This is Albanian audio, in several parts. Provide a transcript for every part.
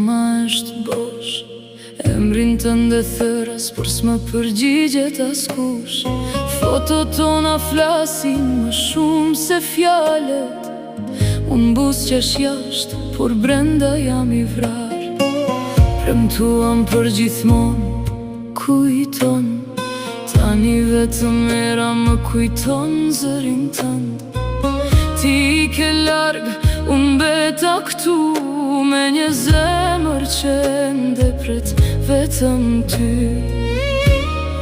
zemra është bosh. Emrin tënde thëras, por s'më përgjigjet askush. Fotot tona flasin më shumë se fjalët. Unë buzëqesh jashtë, por brenda jam i vrarë. Premtuam për gjithmonë, kujton. Tani vetëm era më kujton zërin tënd. Ti ke largë, unë beta këtu, me një zemër që ndepret vetëm ty.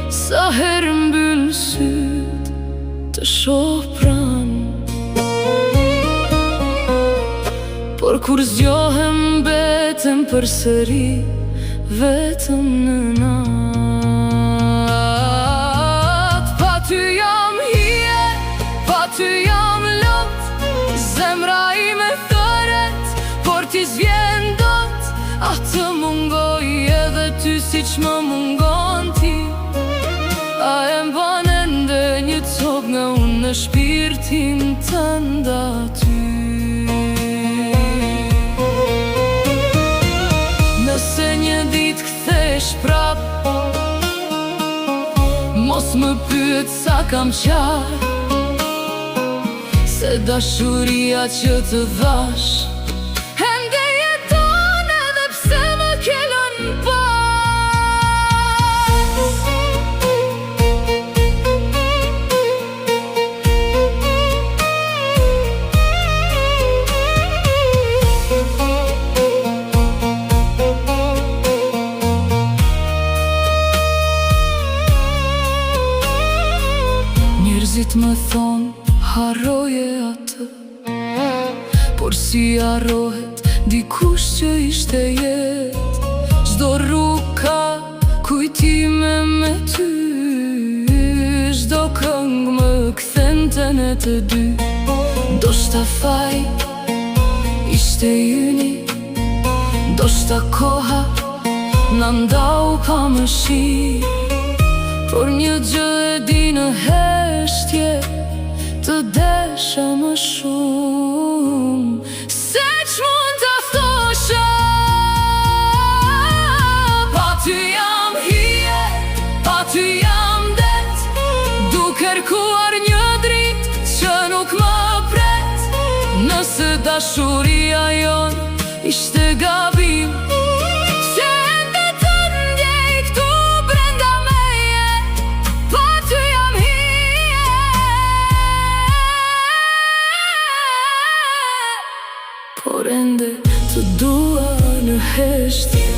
Sa herë mbyll syt, të shoh pranë, por kur zgjohem betem përsëri vetëm në natë. Pa ty jam hije, pa ty jam lot. Zemra ime thëret, por ti s'vjen dot. Atë mungoj edhe ty siç më mungon ti. A e mban ende një copë nga unë në shpirtin tënd aty. Nëse një ditë kthesh prap, mos më pyet sa kam qarë, se dashuria që të dhash ende jeton edhe pse më ke lënë pa. Njerëzit më thonë, harroje atë, por si harrohet dikush që ishte jetë. Çdo rrugë ka kujtime me ty, çdo këngë më kthente ne të dy. Ndoshta faji ishte yni, ndoshta koha na ndau pa mëshirë, por një gjë e di në heshtje, të desha më shumë se ç'mund ta thosha. Pa ty jam hije, pa ty jam det, du kërkuar një dritë që nuk më pret. Nëse dashuria jon ishte gabim, por ende të dua në heshtje.